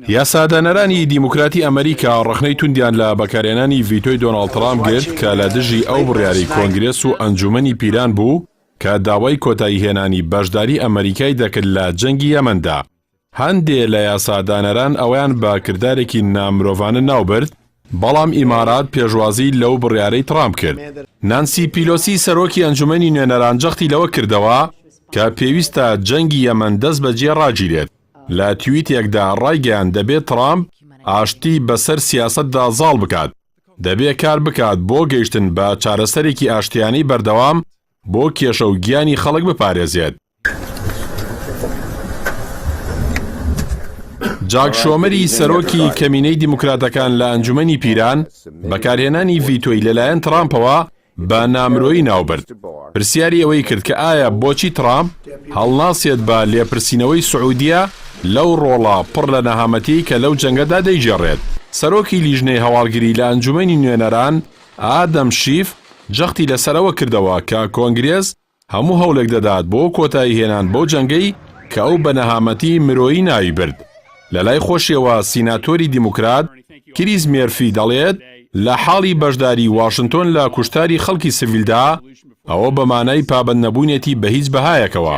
یاسادانەرانی دیموکراتی ئەمریکا ڕخنەی توندیان لە بەکارهێنانی ڤیتۆی دۆناڵد ترامپ کرد کە لە دژی ئەو بڕیاری کۆنگرێس و ئەنجومەنی پیران بوو کە داوای کۆتایی هێنانی بەشداری ئەمریکای دەکرد لە جەنگی یەمەندا. هەندێک لە یاسادانەران ئەویان بە کردارێکی نامرۆڤانە ناوبرد، بەڵام ئیمارات پێشوازی لەو بڕیارەی ترامپ کرد. نانسی پیلۆسی سەرۆکی ئەنجومەنی نوێنەران جەختی لەوە کردەوە کە پێویستە جەنگی یەمەن دەست بەجێ ڕاگیرێت. لە توییتێکدا ڕایگەیان دەبێت ترامپ ئاشتی بەسەر سیاسەتدا زاڵ بکات، دەبێت کار بکات بۆ گەیشتن بە چارەسەرێکی ئاشتیانی بەردەوام بۆ کێشە و گیانی خەڵک بپارێزێت. جاک شۆمەری سەرۆکی کەمینەی دیموکراتەکان لە ئەنجومەنی پیران بەکارهێنانی ڤیتۆی لەلایەن ترامپەوە بە نامرۆیی ناوبرد. پرسیاری ئەوەی کرد کە ئایا بۆچی ترامپ هەڵناسێت بە لێپرسینەوەی سعودیە لەو ڕۆڵە پڕ لە نەهامەتی کە لەو جەنگەدا دەیجێڕێت. سەرۆکی لیژنەی هەواڵگری لە ئەنجومەنی نوێنەران ئادەم شیف جەختی لەسەرەوە کردەوە کە کۆنگرێس هەموو هەوڵێک دەدات بۆ کۆتایی هێنان بۆ جەنگەی کە ئەو بە نەهامەتی مرۆیی ناوی برد. لە لای خۆشیەوە سیناتۆری دیموکرات کریس مێرفی دەڵێت لە حاڵی بەشداری واشنتۆن لە کوشتاری خەڵکی سڤیلدا ئەوە بەمانای پابەند نەبوونێتی بە هیچ بەهایەکەوە.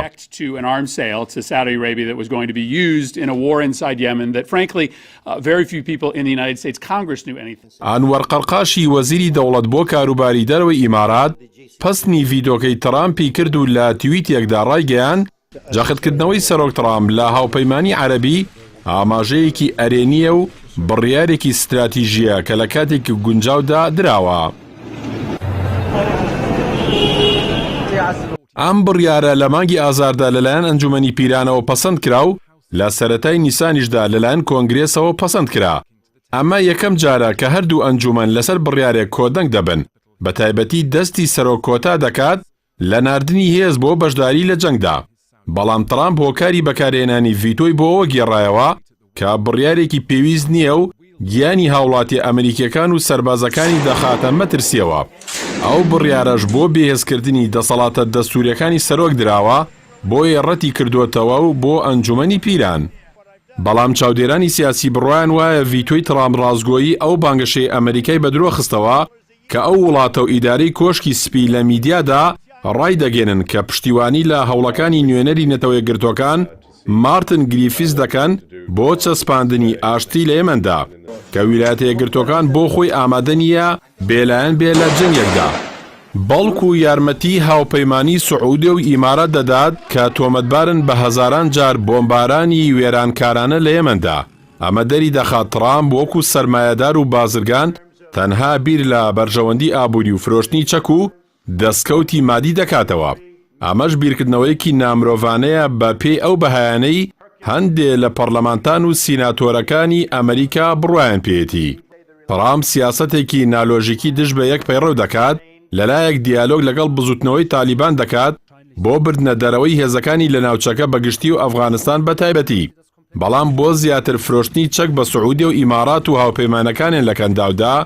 ئانوەر قەرقاشی وەزیری دەوڵەت بۆ کاروباری دەرەوەی ئیمارات پەستنی ڤیدۆکەی ترامپی کرد و لە توییتێکدا ڕایگەیان جاختکردنەوەی سەرۆک ترامپ لە هاوپەیمانی عەرەبی ئاماژەیەکی ئەرێنیە و بڕیارێکی استراتیژیە کە لە کاتێکی گونجاودا دراوە. ئەم بڕیارە لە مانگی ئازاردا لەلایەن ئەنجومەنی پیرانەوە پەسەند کرا و لە سەرەتای نیسانیشدا لەلایەن کۆنگرێسەوە پەسەند کرا. ئەمە یەکەم جارە کە هەردوو ئەنجومەن لەسەر بڕیارێک کۆدەنگ دەبن، بە تایبەتی دەستی سەرۆک کۆتا دەکات لە ناردنی هێز بۆ بەشداری لە جەنگدا. بەڵام ترامپ هۆکاری بەکارهێنانی ڤیتۆی بۆ ئەوە گێڕایەوە کە بڕیارێکی پێویست نییە و گیانی هاوڵاتی ئەمریکیەکان و سەربازەکانی دەخاتە مەترسیەوە. ئەو بڕیارەش بۆ بێهێزکردنی دەسەڵاتە دەستوریەکانی سەرۆک دراوە بۆیە ڕەتی کردوتەوە و بۆ ئەنجومەنی پیران. بەڵام چاودێرانی سیاسی بڕوایان وایە ڤیتۆی ترامپ ڕازگۆیی ئەو بانگەشەی ئەمریکای بەدرۆ خستەوە کە ئەو وڵاتە و ئیدارەی کۆشکی سپی لە میدیادا ڕای دەگەێنن کە پشتیوانی لە هەوڵەکانی نوێنەری نەتەوە یەکگرتوەکان مارتن گریفیس دەکەن بۆ چەسپاندنی ئاشتی لە یەمەندا کە ویلایەتە یەکگرتوەکان بۆ خۆی ئامادە نییە بێلایەن بێ لە جەنگێکدا. بەڵکو یارمەتی هاوپەیمانی سعودی و ئیمارات دەدات کە تۆمەتبارن بە هەزاران جار بۆمبارانی وێرانکارانە لە یەمەندا. ئەمە دەری دەخات ترامپ وەکو سەرمایەدار و بازرگان تەنها بیر لە بەرژەوەندی ئابووری و فرۆشتنی چەک و دەستکەوتی مادی دەکاتەوە. ئەمەش بیرکردنەوەیەکی نامرۆڤانەیە بە پێی ئەو بەهایانەی هەندێک لە پەرلەمانتان و سیناتۆرەکانی ئەمریکا بڕوایان پێێتی. ترامپ سیاسەتێکی نالۆژیکی دژ بە یەک پەیڕەو دەکات، لەلایەک دیالۆگ لەگەڵ بزوتنەوەی تالیبان دەکات بۆ بردنە دەرەوەی هێزەکانی لە ناوچەکە بەگشتی و ئەفغانستان بە تایبەتی. بەڵام بۆ زیاتر فرۆشتنی چەک بە سعودی و ئیمارات و هاوپەیمانەکانیان لە کەنداودا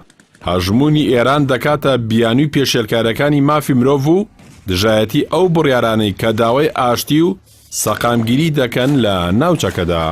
هەژموونی ئێران دەکاتە بیانووی پێشێلکارەکانی مافی مرۆڤ و دژایەتی ئەو بڕیارانەی کە داوای ئاشتی و سەقامگیری دەکەن لە ناوچەکەدا.